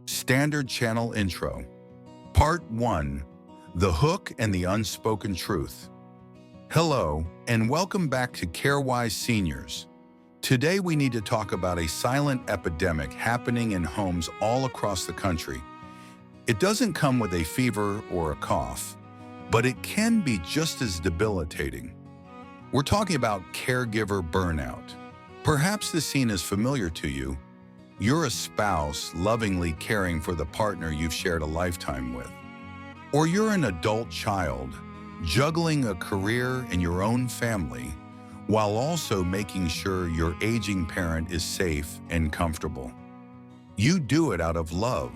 Standard Channel Intro. Part 1. The Hook and the Unspoken Truth. Hello, and welcome back to CareWise Seniors. Today we need to talk about a silent epidemic happening in homes all across the country. It doesn't come with a fever or a cough, but it can be just as debilitating. We're talking about caregiver burnout. Perhaps the scene is familiar to you. You're a spouse lovingly caring for the partner you've shared a lifetime with. Or you're an adult child juggling a career and your own family while also making sure your aging parent is safe and comfortable. You do it out of love.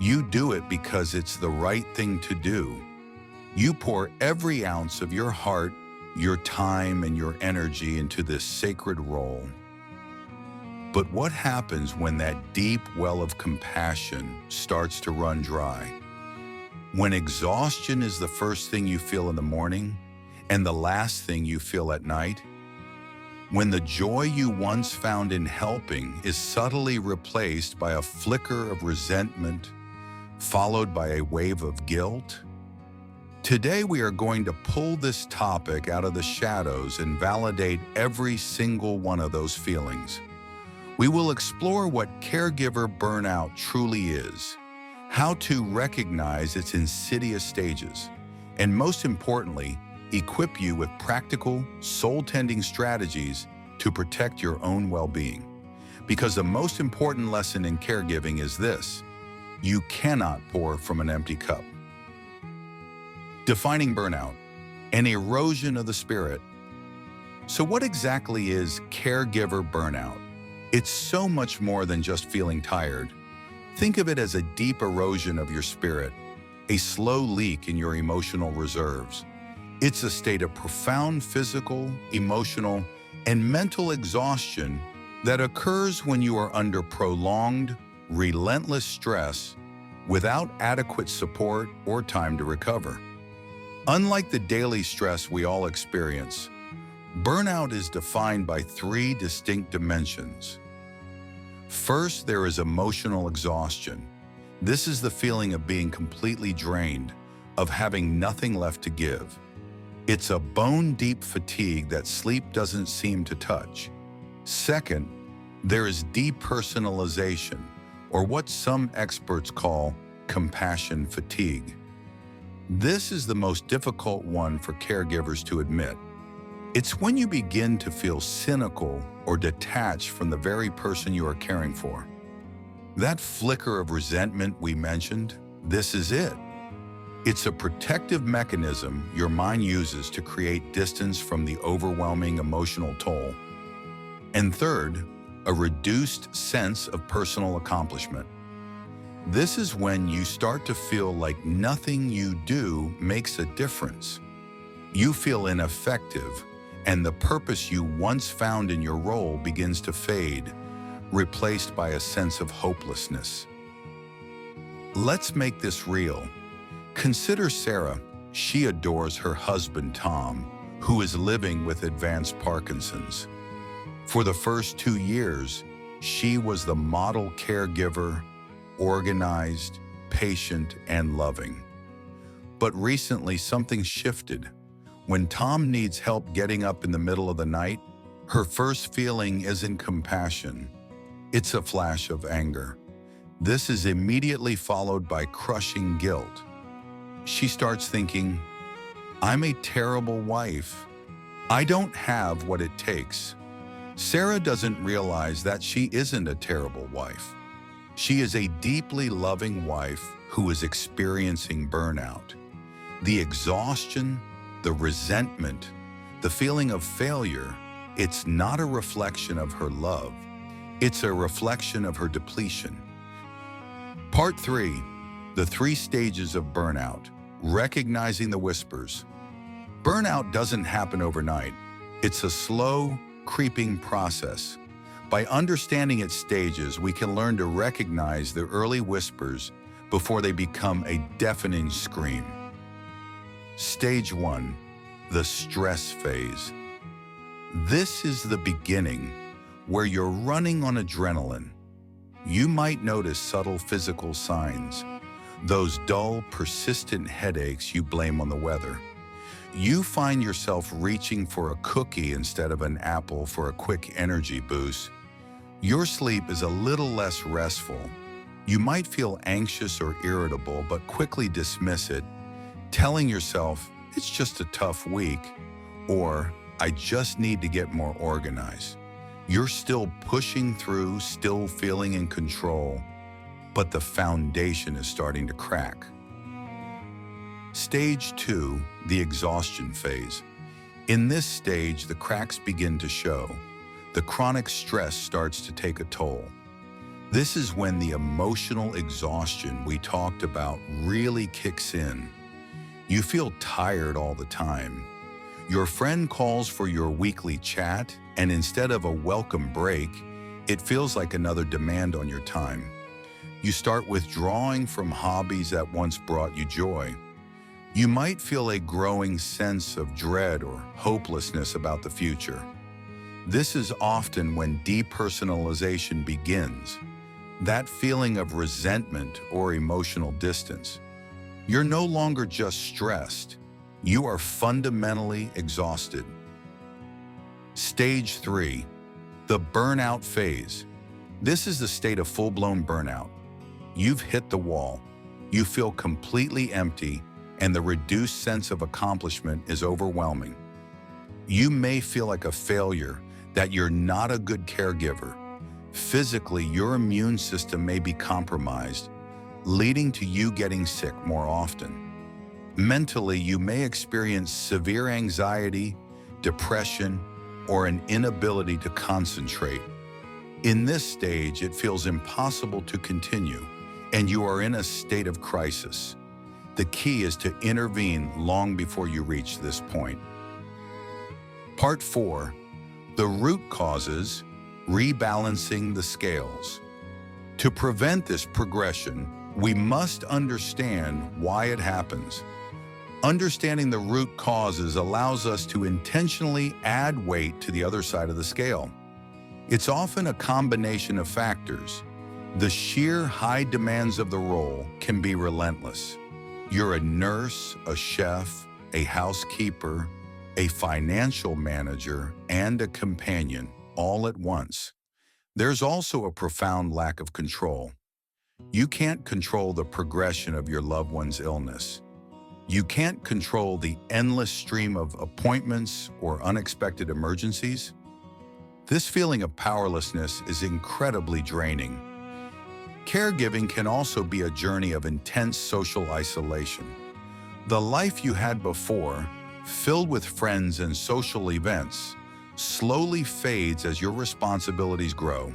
You do it because it's the right thing to do. You pour every ounce of your heart, your time, and your energy into this sacred role. But what happens when that deep well of compassion starts to run dry? When exhaustion is the first thing you feel in the morning and the last thing you feel at night? When the joy you once found in helping is subtly replaced by a flicker of resentment, followed by a wave of guilt? Today we are going to pull this topic out of the shadows and validate every single one of those feelings. We will explore what caregiver burnout truly is, how to recognize its insidious stages, and most importantly, equip you with practical, soul-tending strategies to protect your own well-being. Because the most important lesson in caregiving is this: you cannot pour from an empty cup. Defining burnout: an erosion of the spirit. So what exactly is caregiver burnout? It's so much more than just feeling tired. Think of it as a deep erosion of your spirit, a slow leak in your emotional reserves. It's a state of profound physical, emotional, and mental exhaustion that occurs when you are under prolonged, relentless stress without adequate support or time to recover. Unlike the daily stress we all experience, burnout is defined by three distinct dimensions. First, there is emotional exhaustion. This is the feeling of being completely drained, of having nothing left to give. It's a bone-deep fatigue that sleep doesn't seem to touch. Second, there is depersonalization, or what some experts call compassion fatigue. This is the most difficult one for caregivers to admit. It's when you begin to feel cynical or detached from the very person you are caring for. That flicker of resentment we mentioned, this is it. It's a protective mechanism your mind uses to create distance from the overwhelming emotional toll. And third, a reduced sense of personal accomplishment. This is when you start to feel like nothing you do makes a difference. You feel ineffective, and the purpose you once found in your role begins to fade, replaced by a sense of hopelessness. Let's make this real. Consider Sarah. She adores her husband, Tom, who is living with advanced Parkinson's. For the first 2 years, she was the model caregiver, organized, patient, and loving. But recently, something shifted. When Tom needs help getting up in the middle of the night, her first feeling isn't compassion. It's a flash of anger. This is immediately followed by crushing guilt. She starts thinking, "I'm a terrible wife. I don't have what it takes." Sarah doesn't realize that she isn't a terrible wife. She is a deeply loving wife who is experiencing burnout. The exhaustion, the resentment, the feeling of failure, it's not a reflection of her love. It's a reflection of her depletion. Part 3. The 3 stages of burnout. Recognizing the whispers. Burnout doesn't happen overnight. It's a slow, creeping process. By understanding its stages, we can learn to recognize the early whispers before they become a deafening scream. Stage 1. The stress phase. This is the beginning, where you're running on adrenaline. You might notice subtle physical signs, those dull, persistent headaches you blame on the weather. You find yourself reaching for a cookie instead of an apple for a quick energy boost. Your sleep is a little less restful. You might feel anxious or irritable, but quickly dismiss it, telling yourself, it's just a tough week, or I just need to get more organized. You're still pushing through, still feeling in control, but the foundation is starting to crack. Stage 2, the exhaustion phase. In this stage, the cracks begin to show. The chronic stress starts to take a toll. This is when the emotional exhaustion we talked about really kicks in. You feel tired all the time. Your friend calls for your weekly chat, and instead of a welcome break, it feels like another demand on your time. You start withdrawing from hobbies that once brought you joy. You might feel a growing sense of dread or hopelessness about the future. This is often when depersonalization begins, that feeling of resentment or emotional distance. You're no longer just stressed, you are fundamentally exhausted. Stage 3, the burnout phase. This is the state of full-blown burnout. You've hit the wall. You feel completely empty, and the reduced sense of accomplishment is overwhelming. You may feel like a failure, that you're not a good caregiver. Physically, your immune system may be compromised, leading to you getting sick more often. Mentally, you may experience severe anxiety, depression, or an inability to concentrate. In this stage, it feels impossible to continue, and you are in a state of crisis. The key is to intervene long before you reach this point. Part 4, the root causes, rebalancing the scales. To prevent this progression, we must understand why it happens. Understanding the root causes allows us to intentionally add weight to the other side of the scale. It's often a combination of factors. The sheer high demands of the role can be relentless. You're a nurse, a chef, a housekeeper, a financial manager, and a companion, all at once. There's also a profound lack of control. You can't control the progression of your loved one's illness. You can't control the endless stream of appointments or unexpected emergencies. This feeling of powerlessness is incredibly draining. Caregiving can also be a journey of intense social isolation. The life you had before, filled with friends and social events, slowly fades as your responsibilities grow,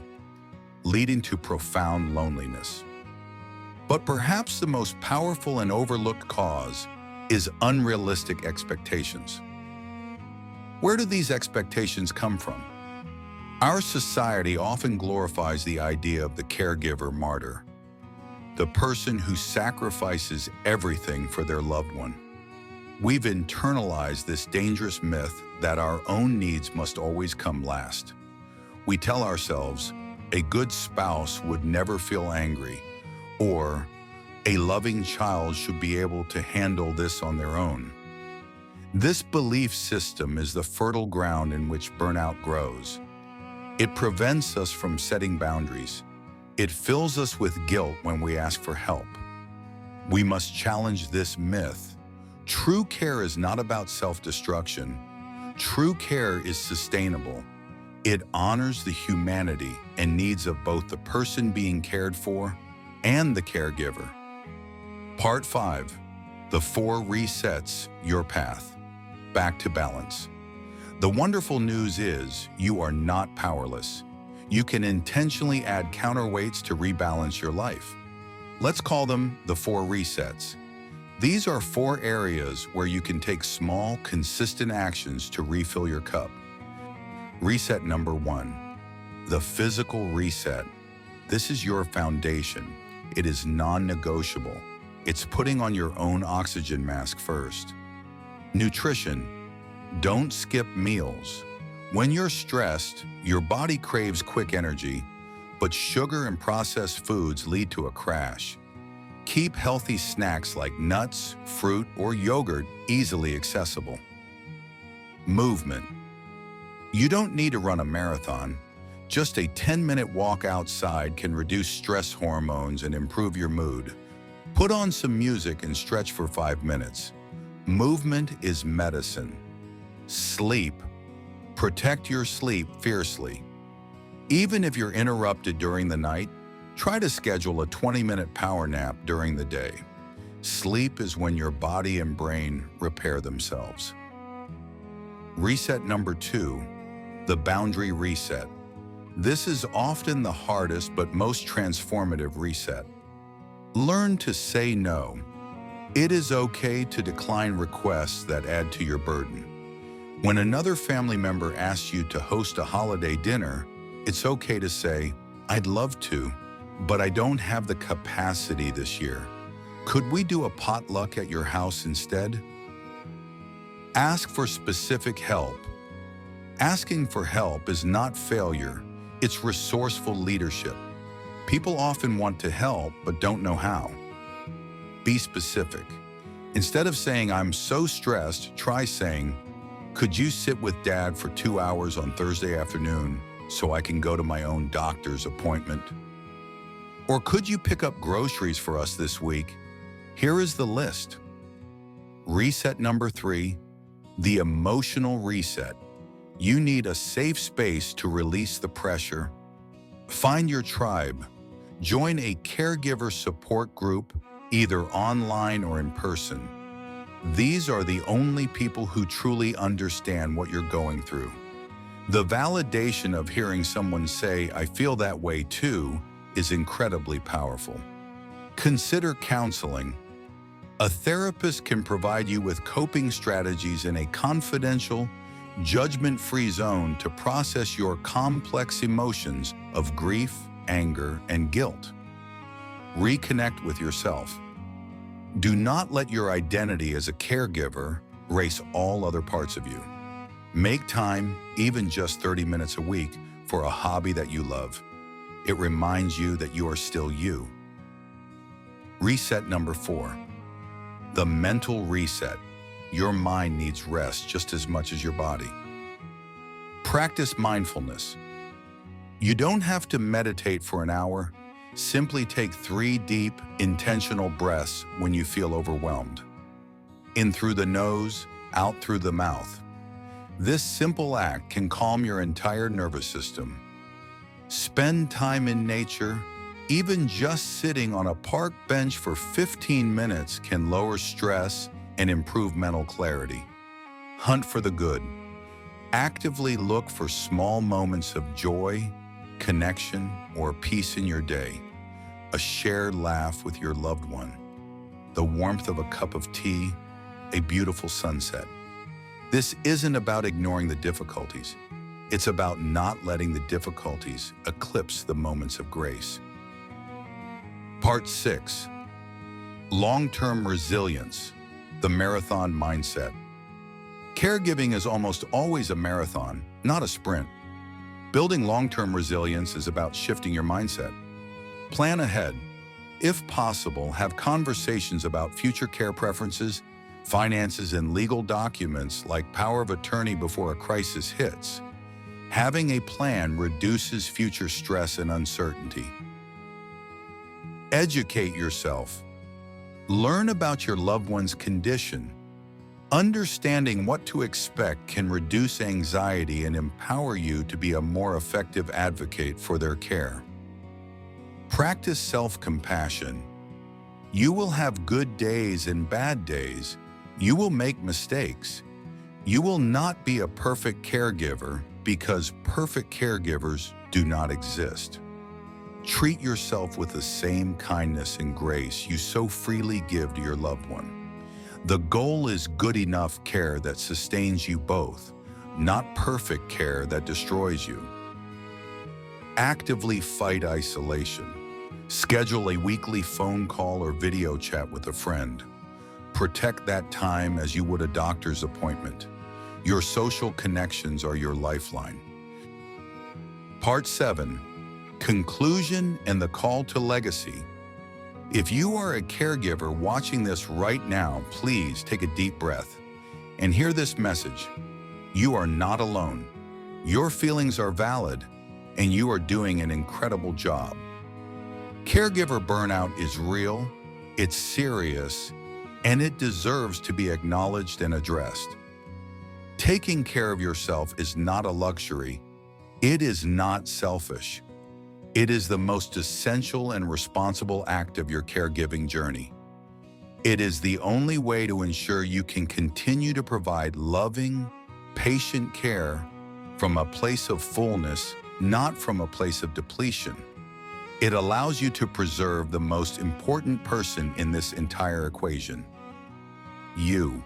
leading to profound loneliness. But perhaps the most powerful and overlooked cause is unrealistic expectations. Where do these expectations come from? Our society often glorifies the idea of the caregiver martyr, the person who sacrifices everything for their loved one. We've internalized this dangerous myth that our own needs must always come last. We tell ourselves, a good spouse would never feel angry, or a loving child should be able to handle this on their own. This belief system is the fertile ground in which burnout grows. It prevents us from setting boundaries. It fills us with guilt when we ask for help. We must challenge this myth. True care is not about self-destruction. True care is sustainable. It honors the humanity and needs of both the person being cared for and the caregiver. Part 5, the 4 resets your path. Back to balance. The wonderful news is you are not powerless. You can intentionally add counterweights to rebalance your life. Let's call them the 4 resets. These are 4 areas where you can take small, consistent actions to refill your cup. Reset number 1, the physical reset. This is your foundation. It is non-negotiable. It's putting on your own oxygen mask first. Nutrition. Don't skip meals. When you're stressed, your body craves quick energy. but sugar and processed foods lead to a crash. Keep healthy snacks like nuts, fruit, or yogurt easily accessible. Movement. You don't need to run a marathon. Just a 10-minute walk outside can reduce stress hormones and improve your mood. Put on some music and stretch for 5 minutes. Movement is medicine. Sleep. Protect your sleep fiercely. Even if you're interrupted during the night, try to schedule a 20-minute power nap during the day. Sleep is when your body and brain repair themselves. Reset number 2, the boundary reset. This is often the hardest but most transformative reset. Learn to say no. It is okay to decline requests that add to your burden. When another family member asks you to host a holiday dinner, it's okay to say, "I'd love to, but I don't have the capacity this year. Could we do a potluck at your house instead?" Ask for specific help. Asking for help is not failure, it's resourceful leadership. People often want to help but don't know how. Be specific. Instead of saying, "I'm so stressed," try saying, "Could you sit with Dad for 2 hours on Thursday afternoon so I can go to my own doctor's appointment?" Or, "Could you pick up groceries for us this week? Here is the list." Reset number 3, the emotional reset. You need a safe space to release the pressure. Find your tribe. Join a caregiver support group, either online or in person. These are the only people who truly understand what you're going through. The validation of hearing someone say, "I feel that way too," is incredibly powerful. Consider counseling. A therapist can provide you with coping strategies in a confidential, judgment-free zone to process your complex emotions of grief, anger, and guilt. Reconnect with yourself. Do not let your identity as a caregiver erase all other parts of you. Make time, even just 30 minutes a week, for a hobby that you love. It reminds you that you are still you. Reset number 4, the mental reset. Your mind needs rest just as much as your body. Practice mindfulness. You don't have to meditate for an hour. Simply take 3 deep, intentional breaths when you feel overwhelmed. In through the nose, out through the mouth. This simple act can calm your entire nervous system. Spend time in nature. Even just sitting on a park bench for 15 minutes can lower stress and improve mental clarity. Hunt for the good. Actively look for small moments of joy, connection, or peace in your day. A shared laugh with your loved one. The warmth of a cup of tea. A beautiful sunset. This isn't about ignoring the difficulties. It's about not letting the difficulties eclipse the moments of grace. Part 6. Long-term resilience. The marathon mindset. Caregiving is almost always a marathon, not a sprint. Building long-term resilience is about shifting your mindset. Plan ahead. If possible, have conversations about future care preferences, finances, and legal documents like power of attorney before a crisis hits. Having a plan reduces future stress and uncertainty. Educate yourself. Learn about your loved one's condition. Understanding what to expect can reduce anxiety and empower you to be a more effective advocate for their care. Practice self-compassion. You will have good days and bad days. You will make mistakes. You will not be a perfect caregiver because perfect caregivers do not exist. Treat yourself with the same kindness and grace you so freely give to your loved one. The goal is good enough care that sustains you both, not perfect care that destroys you. Actively fight isolation. Schedule a weekly phone call or video chat with a friend. Protect that time as you would a doctor's appointment. Your social connections are your lifeline. Part 7. conclusion, and the call to legacy. If you are a caregiver watching this right now, please take a deep breath and hear this message. You are not alone. Your feelings are valid, and you are doing an incredible job. Caregiver burnout is real, it's serious, and it deserves to be acknowledged and addressed. Taking care of yourself is not a luxury. It is not selfish. It is the most essential and responsible act of your caregiving journey. It is the only way to ensure you can continue to provide loving, patient care from a place of fullness, not from a place of depletion. It allows you to preserve the most important person in this entire equation, you.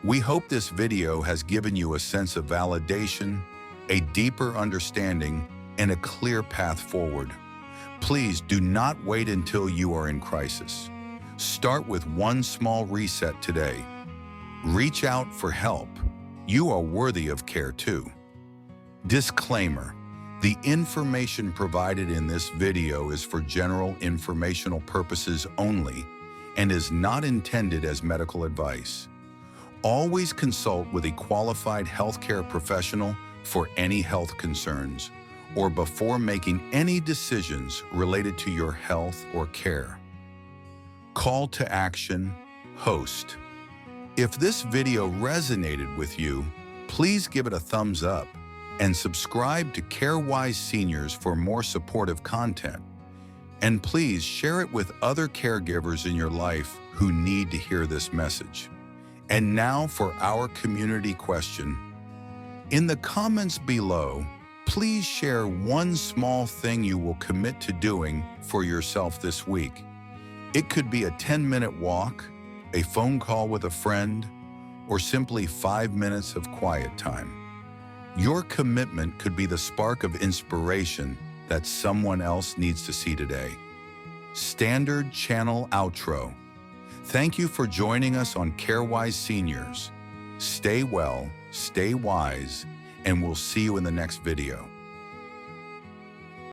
We hope this video has given you a sense of validation, a deeper understanding, and a clear path forward. Please do not wait until you are in crisis. Start with one small reset today. Reach out for help. You are worthy of care too. Disclaimer: the information provided in this video is for general informational purposes only and is not intended as medical advice. Always consult with a qualified healthcare professional for any health concerns or before making any decisions related to your health or care. Call to action, host. If this video resonated with you, please give it a thumbs up and subscribe to CareWise Seniors for more supportive content. And please share it with other caregivers in your life who need to hear this message. And now for our community question. In the comments below, please share one small thing you will commit to doing for yourself this week. It could be a 10-minute walk, a phone call with a friend, or simply 5 minutes of quiet time. Your commitment could be the spark of inspiration that someone else needs to see today. Standard channel outro. Thank you for joining us on CareWise Seniors. Stay well, stay wise, and we'll see you in the next video.